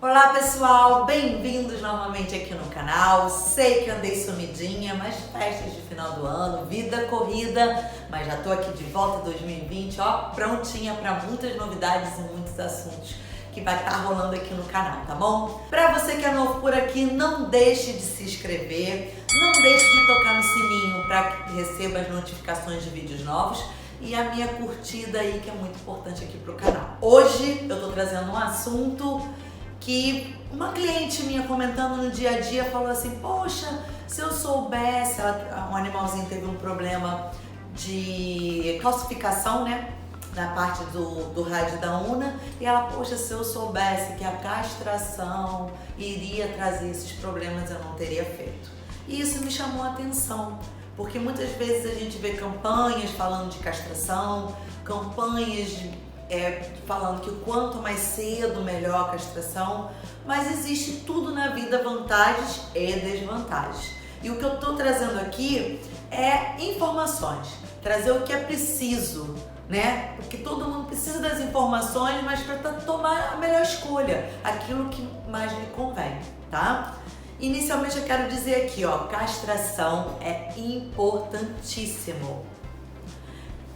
Olá pessoal, bem-vindos novamente aqui no canal. Sei que andei sumidinha, mas festas de final do ano, vida corrida, mas já tô aqui de volta 2020, ó, prontinha para muitas novidades e muitos assuntos que vai estar rolando aqui no canal, tá bom? Para você que é novo por aqui, não deixe de se inscrever, não deixe de tocar no sininho para que receba as notificações de vídeos novos e a minha curtida aí, que é muito importante aqui pro canal. Hoje eu tô trazendo um assunto que uma cliente minha comentando no dia a dia falou assim: poxa, se eu soubesse, um animalzinho teve um problema de calcificação, né, na parte do rádio da una, e ela, poxa, se eu soubesse que a castração iria trazer esses problemas, eu não teria feito. E isso me chamou a atenção, porque muitas vezes a gente vê campanhas falando de castração, campanhas falando que o quanto mais cedo, melhor a castração, mas existe tudo na vida, vantagens e desvantagens. E o que eu estou trazendo aqui é informações, trazer o que é preciso, né? Porque todo mundo precisa das informações, mas para tomar a melhor escolha, aquilo que mais lhe convém, tá? Inicialmente eu quero dizer aqui, ó, castração é importantíssimo.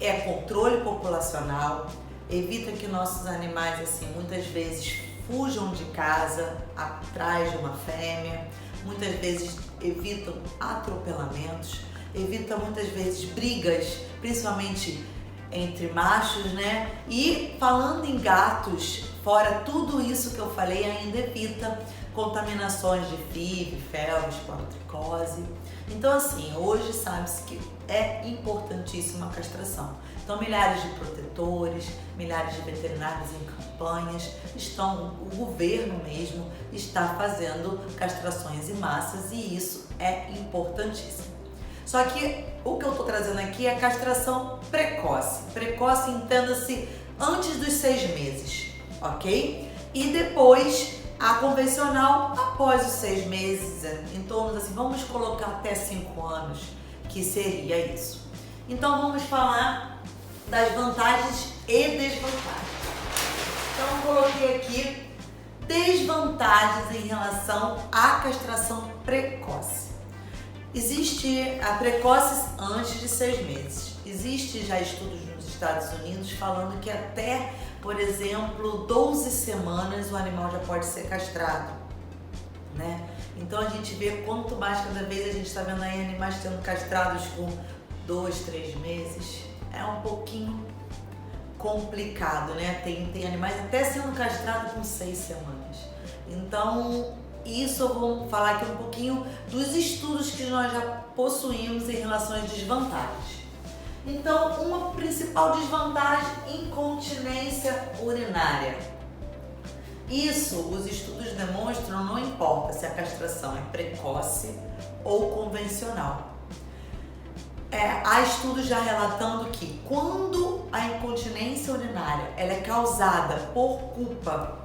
É controle populacional, evita que nossos animais, assim, muitas vezes fujam de casa atrás de uma fêmea, muitas vezes evitam atropelamentos, evita muitas vezes brigas, principalmente entre machos, né? E falando em gatos, fora tudo isso que eu falei, ainda evita contaminações de FIV, felves, porotricose. Então, assim, hoje sabe-se que é importantíssima a castração. Então, milhares de protetores, milhares de veterinários em campanhas, o governo mesmo está fazendo castrações em massas e isso é importantíssimo. Só que o que eu estou trazendo aqui é a castração precoce. Precoce, entenda-se, antes dos 6 meses, ok? E depois a convencional após os 6 meses, em torno assim, vamos colocar até 5 anos, que seria isso. Então vamos falar das vantagens e desvantagens. Então eu coloquei aqui desvantagens em relação à castração precoce. Existe a precoce antes de 6 meses. Existe já estudos nos Estados Unidos falando que até, por exemplo, 12 semanas o animal já pode ser castrado, né? Então a gente vê quanto mais cada vez a gente está vendo aí animais sendo castrados com 2, 3 meses. É um pouquinho complicado, né? Tem animais até sendo castrados com 6 semanas. Então, isso eu vou falar aqui um pouquinho dos estudos que nós já possuímos em relação às desvantagens. Então, uma principal desvantagem, incontinência urinária. Isso, os estudos demonstram, não importa se a castração é precoce ou convencional. Há estudos já relatando que quando a incontinência urinária ela é causada por culpa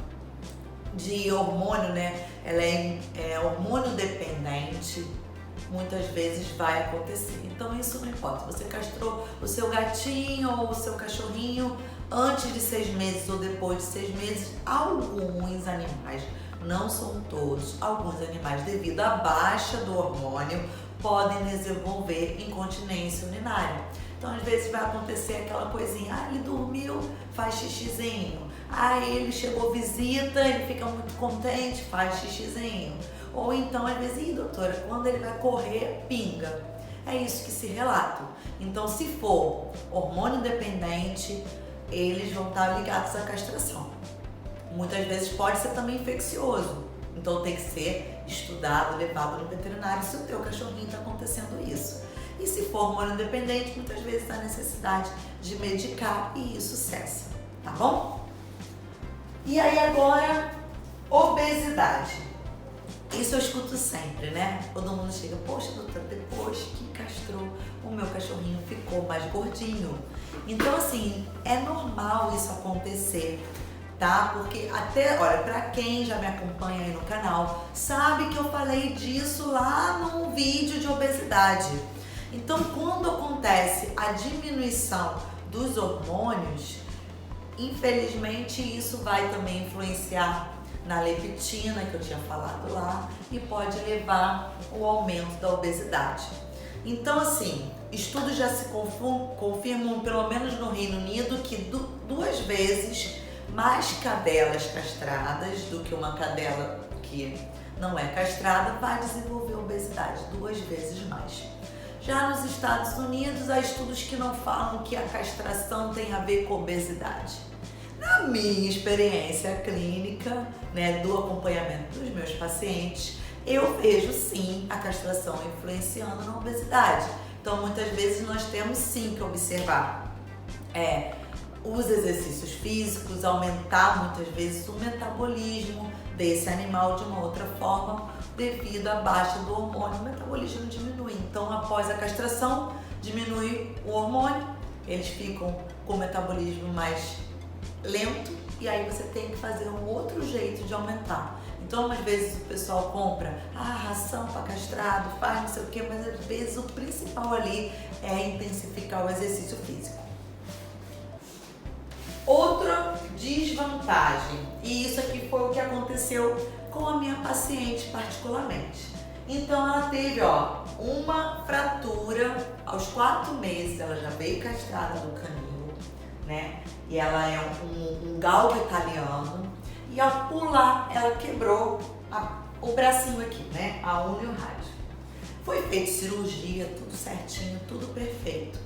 de hormônio, né? Ela é hormônio dependente, muitas vezes vai acontecer. Então isso não importa, você castrou o seu gatinho ou o seu cachorrinho antes de 6 meses ou depois de 6 meses, alguns animais, não são todos, alguns animais devido à baixa do hormônio podem desenvolver incontinência urinária. Então às vezes vai acontecer aquela coisinha, ele dormiu, faz xixizinho, ele chegou visita, ele fica muito contente, faz xixizinho. Ou então, às vezes, doutora, quando ele vai correr, pinga. É isso que se relata. Então, se for hormônio dependente, eles vão estar ligados à castração. Muitas vezes pode ser também infeccioso. Então, tem que ser estudado, levado no veterinário se o teu cachorrinho está acontecendo isso. E se for hormônio dependente, muitas vezes há necessidade de medicar e isso cessa. Tá bom? E aí agora, obesidade. Isso eu escuto sempre, né? Todo mundo chega, poxa, doutora, depois que castrou, o meu cachorrinho ficou mais gordinho. Então, assim, é normal isso acontecer, tá? Porque até, olha, pra quem já me acompanha aí no canal, sabe que eu falei disso lá num vídeo de obesidade. Então, quando acontece a diminuição dos hormônios, infelizmente isso vai também influenciar na leptina, que eu tinha falado lá, e pode levar ao aumento da obesidade. Então, assim, estudos já se confirmam, pelo menos no Reino Unido, que 2 vezes mais cadelas castradas do que uma cadela que não é castrada vai desenvolver obesidade, 2 vezes mais. Já nos Estados Unidos, há estudos que não falam que a castração tem a ver com obesidade. Na minha experiência clínica, né, do acompanhamento dos meus pacientes, eu vejo sim a castração influenciando na obesidade. Então, muitas vezes nós temos sim que observar os exercícios físicos, aumentar muitas vezes o metabolismo desse animal de uma outra forma, devido à baixa do hormônio. O metabolismo diminui. Então, após a castração, diminui o hormônio, eles ficam com o metabolismo mais lento e aí você tem que fazer um outro jeito de aumentar. Então, às vezes o pessoal compra ração para castrado, faz não sei o que, mas às vezes o principal ali é intensificar o exercício físico. Outra desvantagem, e isso aqui foi o que aconteceu com a minha paciente particularmente. Então ela teve uma fratura aos 4 meses, ela já veio castrada do canil, né? E ela é um galgo italiano, e ao pular ela quebrou o bracinho aqui, né? A unha e o rádio. Foi feita cirurgia, tudo certinho, tudo perfeito.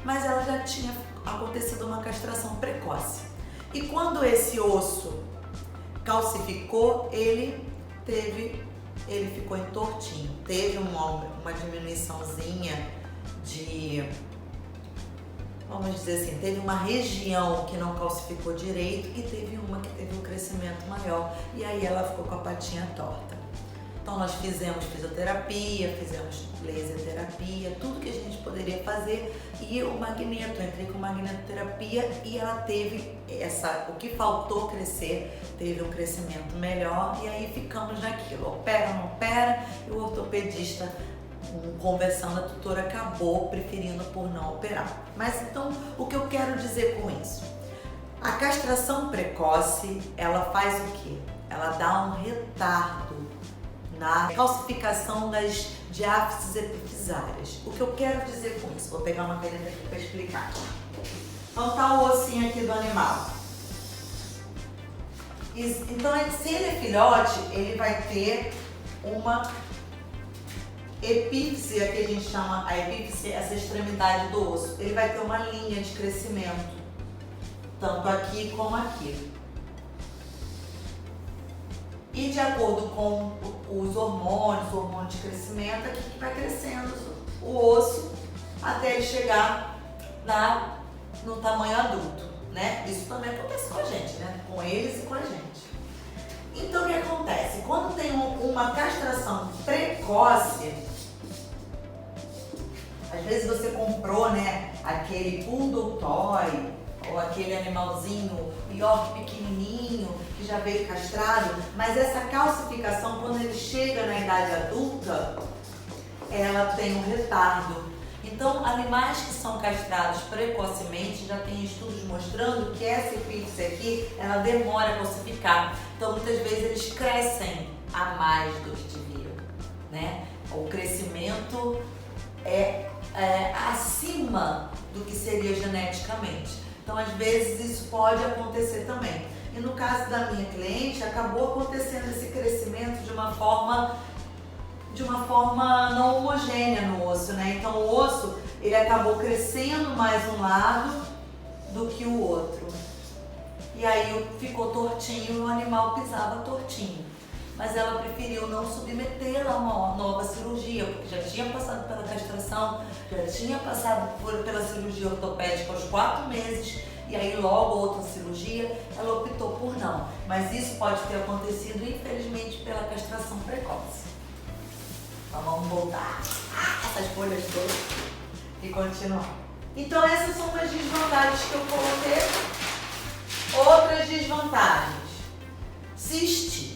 Mas ela já tinha acontecido uma castração precoce. E quando esse osso calcificou, ele ficou entortinho. Teve uma diminuiçãozinha vamos dizer assim, teve uma região que não calcificou direito e teve uma que teve um crescimento maior. E aí ela ficou com a patinha torta. Então nós fizemos fisioterapia, fizemos laser terapia, tudo que a gente poderia fazer, e o magneto, eu entrei com magnetoterapia e ela teve o que faltou crescer, teve um crescimento melhor, e aí ficamos naquilo, opera, não opera, e o ortopedista, conversando, a tutora acabou preferindo por não operar. Mas então, o que eu quero dizer com isso? A castração precoce, ela faz o quê? Ela dá um retardo na calcificação das diáfises epifisárias. O que eu quero dizer com isso? Vou pegar uma caneta aqui para explicar. Então tá o ossinho aqui do animal. Então, se ele é filhote, ele vai ter uma epífise, que a gente chama a epífise, essa extremidade do osso. Ele vai ter uma linha de crescimento, tanto aqui como aqui. E de acordo com os hormônios, o hormônio de crescimento, aqui que vai crescendo o osso até ele chegar no tamanho adulto, né? Isso também acontece com a gente, né? Com eles e com a gente. Então, o que acontece? Quando tem uma castração precoce, às vezes você comprou, né, aquele poodle toy, ou aquele animalzinho York pequenininho, que já veio castrado, mas essa calcificação, quando ele chega na idade adulta, ela tem um retardo. Então, animais que são castrados precocemente, já tem estudos mostrando que essa epífise aqui, ela demora a calcificar. Então, muitas vezes eles crescem a mais do que deviam, né? O crescimento é acima do que seria geneticamente. Então, às vezes, isso pode acontecer também. E no caso da minha cliente, acabou acontecendo esse crescimento de uma forma não homogênea no osso, né? Então, o osso, ele acabou crescendo mais um lado do que o outro. E aí ficou tortinho e o animal pisava tortinho. Mas ela preferiu não submetê-la a uma nova cirurgia, porque já tinha passado pela castração, já tinha passado pela cirurgia ortopédica aos 4 meses, e aí logo outra cirurgia, ela optou por não. Mas isso pode ter acontecido, infelizmente, pela castração precoce. Então vamos voltar essas folhas todas e continuar. Então essas são as desvantagens que eu coloquei. Outras desvantagens. Cistite.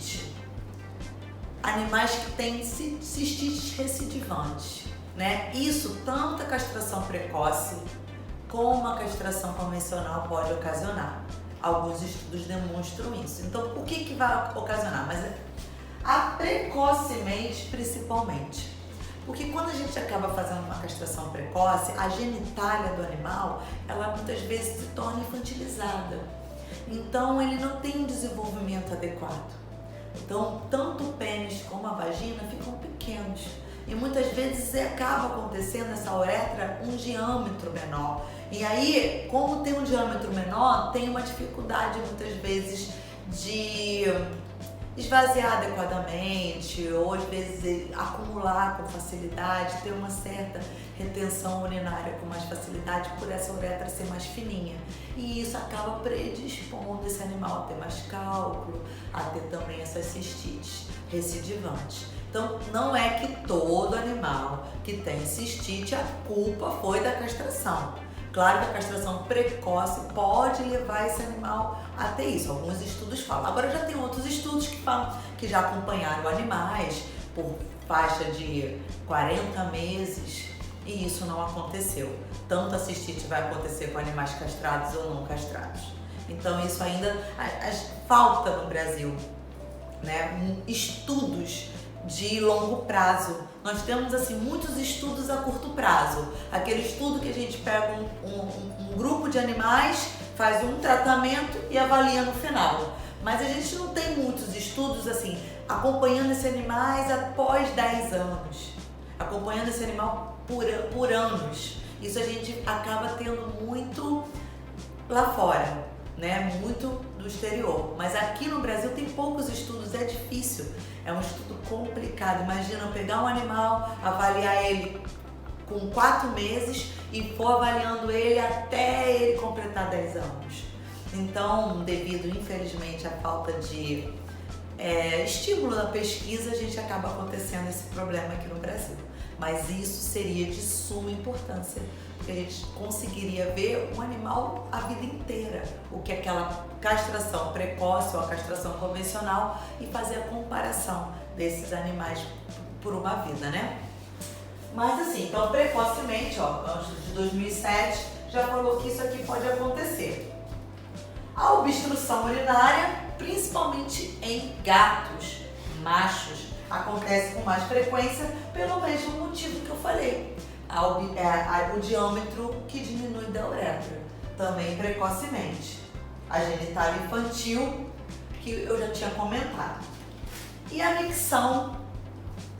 Animais que têm cistites recidivantes, né? Isso, tanto a castração precoce como a castração convencional pode ocasionar. Alguns estudos demonstram isso. Então, o que vai ocasionar? Mas precocemente, principalmente. Porque quando a gente acaba fazendo uma castração precoce, a genitália do animal, ela muitas vezes se torna infantilizada. Então, ele não tem um desenvolvimento adequado. Então, tanto o pênis como a vagina ficam pequenos. E muitas vezes acaba acontecendo essa uretra um diâmetro menor. E aí, como tem um diâmetro menor, tem uma dificuldade muitas vezes de esvaziar adequadamente, ou às vezes acumular com facilidade, ter uma certa retenção urinária com mais facilidade por essa uretra ser mais fininha. E isso acaba predispondo esse animal a ter mais cálculo, a ter também essas cistites recidivantes. Então, não é que todo animal que tem cistite, a culpa foi da castração. Claro que a castração precoce pode levar esse animal a ter isso. Alguns estudos falam. Agora já tem outros estudos que falam que já acompanharam animais por faixa de 40 meses e isso não aconteceu. Tanto a cistite vai acontecer com animais castrados ou não castrados. Então isso ainda falta no Brasil, né? Estudos de longo prazo. Nós temos assim muitos estudos a curto prazo. Aquele estudo que a gente pega um grupo de animais, faz um tratamento e avalia no final. Mas a gente não tem muitos estudos assim, acompanhando esses animais após 10 anos, acompanhando esse animal por anos. Isso a gente acaba tendo muito lá fora, né? Muito do exterior. Mas aqui no Brasil tem poucos estudos, é difícil. É um estudo complicado. Imagina eu pegar um animal, avaliar ele com 4 meses e for avaliando ele até ele completar 10 anos. Então, devido, infelizmente, à falta de estímulo da pesquisa, a gente acaba acontecendo esse problema aqui no Brasil. Mas isso seria de suma importância, porque a gente conseguiria ver o animal a vida inteira, o que é aquela castração precoce ou a castração convencional e fazer a comparação desses animais por uma vida, né? Mas assim, então precocemente, antes de 2007, já falou que isso aqui pode acontecer. A obstrução urinária, principalmente em gatos machos, acontece com mais frequência pelo mesmo motivo que eu falei. O diâmetro que diminui da uretra, também precocemente. A genitália infantil, que eu já tinha comentado. E a micção,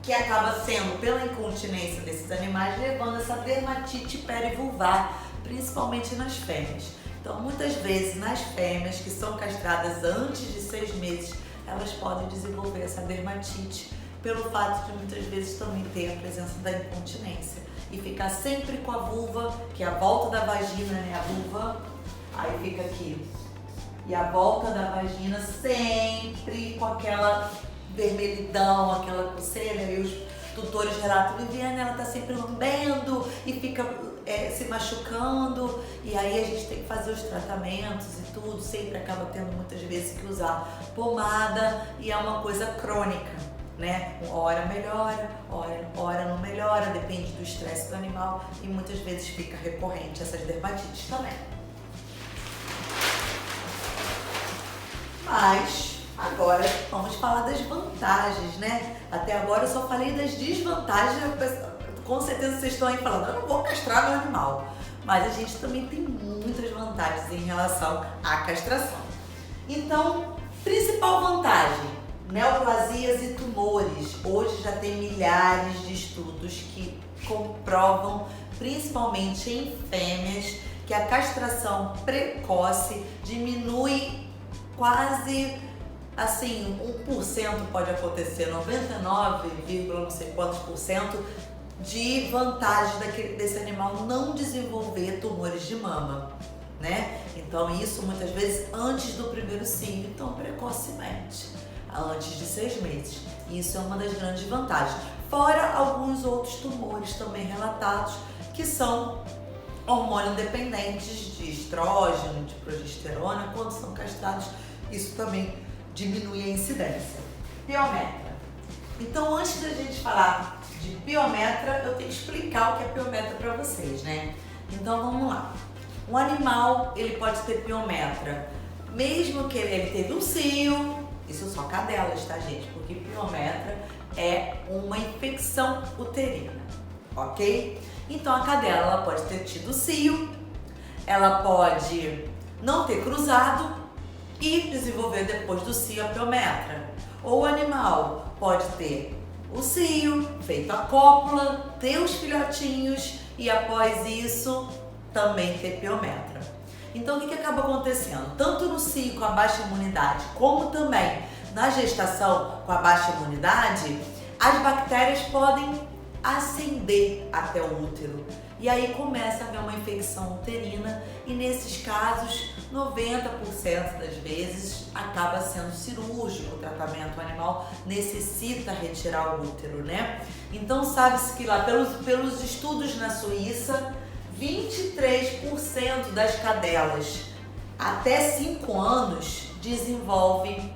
que acaba sendo pela incontinência desses animais, levando essa dermatite perivulvar, principalmente nas fêmeas. Então, muitas vezes, nas fêmeas que são castradas antes de 6 meses, elas podem desenvolver essa dermatite, pelo fato de muitas vezes também ter a presença da incontinência. E ficar sempre com a vulva, que é a volta da vagina, né? A vulva, aí fica aqui. E a volta da vagina sempre com aquela vermelhidão, aquela coceira. E os tutores relatam, Viviane, ela tá sempre lambendo e fica se machucando. E aí a gente tem que fazer os tratamentos e tudo. Sempre acaba tendo muitas vezes que usar pomada e é uma coisa crônica, né? Hora melhora, hora não melhora, depende do estresse do animal e muitas vezes fica recorrente essas dermatites também. Mas agora vamos falar das vantagens, né? Até agora eu só falei das desvantagens, com certeza vocês estão aí falando, eu não vou castrar meu animal. Mas a gente também tem muitas vantagens em relação à castração. Então, principal vantagem, neoplasias e tumores. Hoje já tem milhares de estudos que comprovam, principalmente em fêmeas, que a castração precoce diminui quase, assim, 1% pode acontecer, 99, não sei quantos por cento de vantagem desse animal não desenvolver tumores de mama, né? Então isso muitas vezes antes do primeiro cio, então precocemente, antes de 6 meses. Isso é uma das grandes vantagens. Fora alguns outros tumores também relatados, que são hormônio dependentes de estrógeno, de progesterona, quando são castrados, isso também diminui a incidência. Piometra. Então, antes da gente falar de piometra, eu tenho que explicar o que é piometra para vocês, né? Então, vamos lá. Um animal, ele pode ter piometra mesmo que ele teve um cio, isso só cadelas, tá, gente? Porque piometra é uma infecção uterina, ok? Então a cadela ela pode ter tido cio, ela pode não ter cruzado e desenvolver depois do cio a piometra. Ou o animal pode ter o cio, feito a cópula, ter os filhotinhos e após isso também ter piometra. Então o que acaba acontecendo? Tanto no cio com a baixa imunidade, como também na gestação com a baixa imunidade, as bactérias podem ascender até o útero. E aí começa a haver uma infecção uterina e nesses casos, 90% das vezes acaba sendo cirúrgico o tratamento. O animal necessita retirar o útero, né? Então sabe-se que lá pelos estudos na Suíça, 23% das cadelas até 5 anos desenvolvem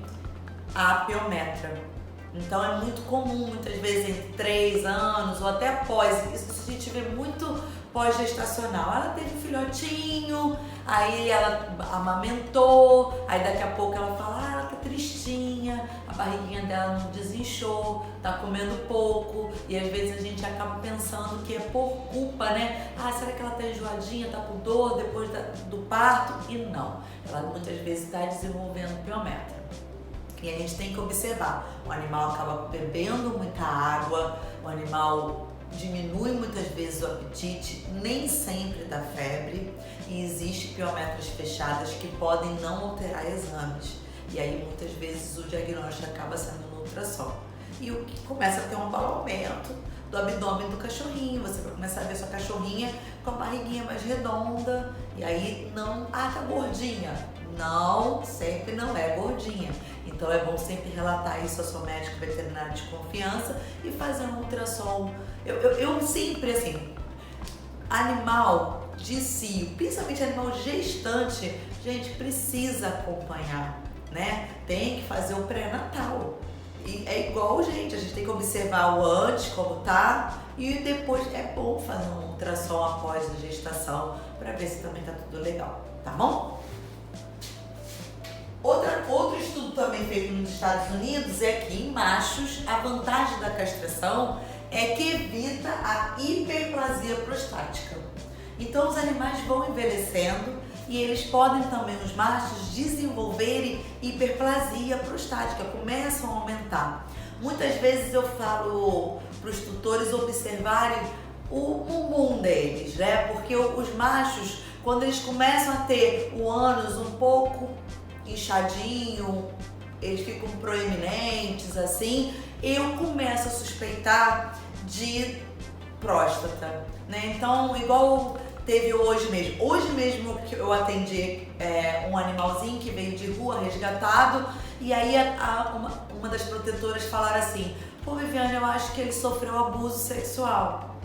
a piometra. Então é muito comum, muitas vezes entre 3 anos ou até após, isso a gente vê muito pós-gestacional. Ela teve um filhotinho, aí ela amamentou, aí daqui a pouco ela fala, ela tá tristinha, a barriguinha dela não desinchou, tá comendo pouco, e às vezes a gente acaba pensando que é por culpa, né? Será que ela tá enjoadinha, tá com dor depois do parto? E não, ela muitas vezes está desenvolvendo piometra. E a gente tem que observar, o animal acaba bebendo muita água, o animal diminui muitas vezes o apetite, nem sempre dá febre, e existe piometras fechadas que podem não alterar exames. E aí muitas vezes o diagnóstico acaba sendo no ultrassom. E o que começa a ter um abalamento do abdômen do cachorrinho, você vai começar a ver sua cachorrinha com a barriguinha mais redonda, e aí não, tá gordinha. Não, sempre não é gordinha. Então é bom sempre relatar isso ao seu médico veterinário de confiança e fazer um ultrassom. Eu sempre, assim, animal de cio, principalmente animal gestante, gente, precisa acompanhar, né? Tem que fazer o pré-natal. E é igual, gente, a gente tem que observar o antes, como tá, e depois é bom fazer um ultrassom após a gestação para ver se também tá tudo legal, tá bom? Outro estudo também feito nos Estados Unidos é que em machos a vantagem da castração é que evita a hiperplasia prostática. Então os animais vão envelhecendo e eles podem também, os machos, desenvolverem hiperplasia prostática, começam a aumentar. Muitas vezes eu falo para os tutores observarem o bumbum deles, né? Porque os machos, quando eles começam a ter o ânus um pouco inchadinho, eles ficam proeminentes assim, eu começo a suspeitar de próstata, né? Então, igual teve hoje mesmo que eu atendi um animalzinho que veio de rua resgatado, e aí uma das protetoras falaram assim, pô, Viviane, eu acho que ele sofreu abuso sexual.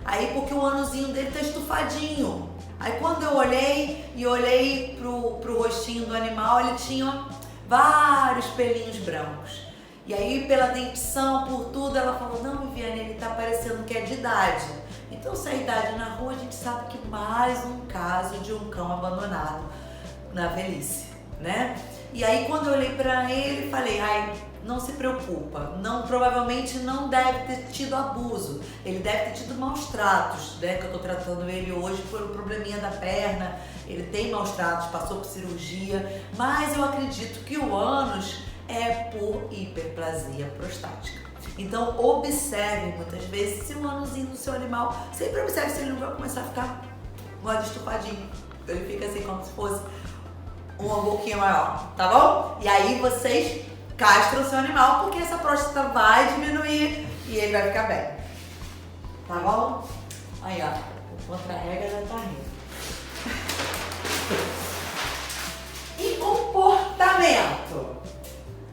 Aí porque o anuzinho dele tá estufadinho. Aí quando eu olhei pro rostinho do animal, ele tinha vários pelinhos brancos. E aí pela dentição, por tudo, ela falou, não, Viviane, ele tá parecendo que é de idade. Então se é idade na rua, a gente sabe que mais um caso de um cão abandonado na velhice, né? E aí quando eu olhei pra ele, falei, não se preocupa, provavelmente não deve ter tido abuso, ele deve ter tido maus tratos, né? Que eu tô tratando ele hoje por um probleminha da perna, ele tem maus tratos, passou por cirurgia, mas eu acredito que o ânus é por hiperplasia prostática. Então observe muitas vezes se o ânusinho do seu animal, sempre observe se ele não vai começar a ficar mais estufadinho, ele fica assim como se fosse uma boquinha maior, tá bom? E aí vocês castram o seu animal, porque essa próstata vai diminuir e ele vai ficar bem. Tá bom? Aí, ó, o contra-rega já tá rindo. E comportamento?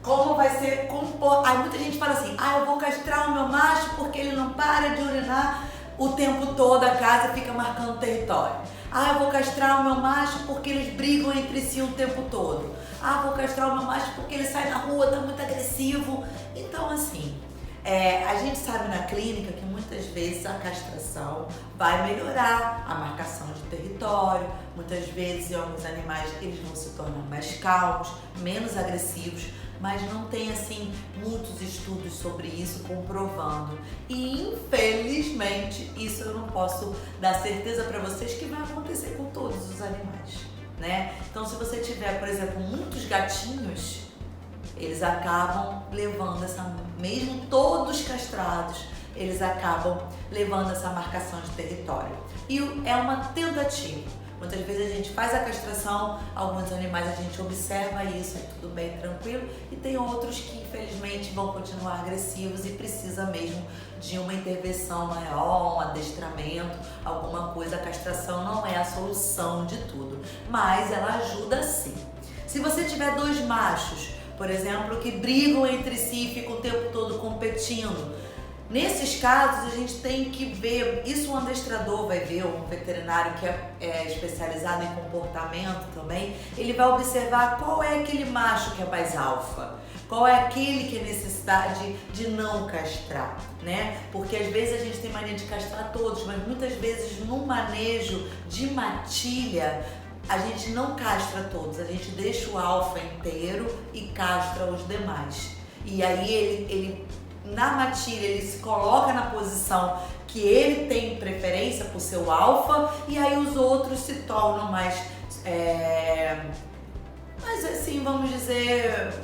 Como vai ser comportamento? Aí muita gente fala assim, eu vou castrar o meu macho porque ele não para de urinar o tempo todo, a casa fica marcando território. Eu vou castrar o meu macho porque eles brigam entre si o tempo todo. Vou castrar o meu macho porque ele sai na rua, tá muito agressivo. Então, assim, A gente sabe na clínica que muitas vezes a castração vai melhorar a marcação de território, muitas vezes em alguns animais eles vão se tornar mais calmos, menos agressivos, mas não tem assim muitos estudos sobre isso comprovando. E infelizmente isso eu não posso dar certeza para vocês que vai acontecer com todos os animais, né? Então se você tiver, por exemplo, muitos gatinhos, eles acabam levando mesmo todos castrados, eles acabam levando essa marcação de território. E é uma tentativa. Muitas vezes a gente faz a castração, alguns animais a gente observa isso, é tudo bem, tranquilo, e tem outros que infelizmente vão continuar agressivos e precisa mesmo de uma intervenção maior, um adestramento, alguma coisa. A castração não é a solução de tudo, mas ela ajuda sim. Se você tiver dois machos, por exemplo, que brigam entre si e ficam o tempo todo competindo, nesses casos a gente tem que ver, isso um adestrador vai ver, um veterinário que é especializado em comportamento também, ele vai observar qual é aquele macho que é mais alfa, qual é aquele que é necessidade de não castrar, né? Porque às vezes a gente tem mania de castrar todos, mas muitas vezes no manejo de matilha, a gente não castra todos, a gente deixa o alfa inteiro e castra os demais. E aí ele na matilha, ele se coloca na posição que ele tem preferência por seu alfa e aí os outros se tornam mais assim, vamos dizer,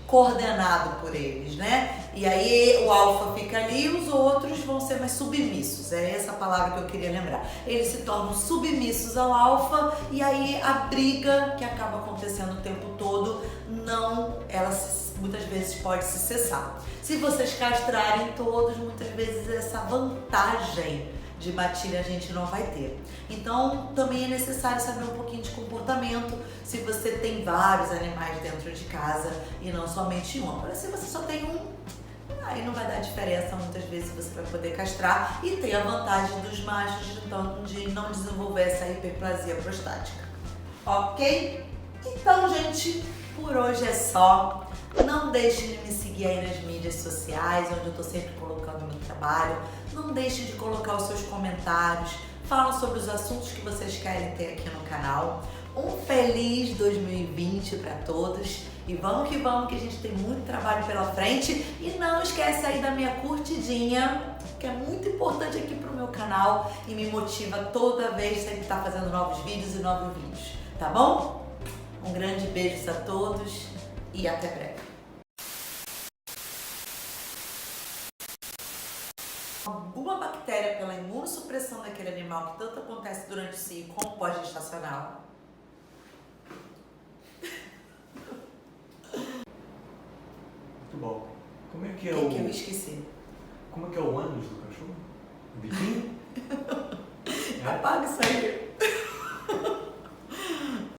coordenado por eles, né? E aí o alfa fica ali e os outros vão ser mais submissos, é essa palavra que eu queria lembrar. Eles se tornam submissos ao alfa e aí a briga que acaba acontecendo o tempo todo, muitas vezes pode se cessar. Se vocês castrarem todos, muitas vezes essa vantagem de matilha a gente não vai ter. Então também é necessário saber um pouquinho de comportamento, se você tem vários animais dentro de casa e não somente um. Agora, se você só tem um, aí não vai dar diferença, muitas vezes você vai poder castrar e tem a vantagem dos machos de não desenvolver essa hiperplasia prostática. Ok? Então, gente, por hoje é só. Não deixe de me seguir aí nas mídias sociais, onde eu tô sempre colocando meu trabalho. Não deixe de colocar os seus comentários, falam sobre os assuntos que vocês querem ter aqui no canal. Um feliz 2020 para todos e vamos que a gente tem muito trabalho pela frente. E não esquece aí da minha curtidinha, que é muito importante aqui pro meu canal e me motiva toda vez que tá fazendo novos vídeos e novos vídeos, tá bom? Um grande beijo a todos e até breve. Alguma bactéria pela imunossupressão daquele animal que tanto acontece durante o cio como pós-gestacional. Muito bom. Como é que é O que eu esqueci? Como é que é o ânus do cachorro? O biquinho? Apaga isso aí.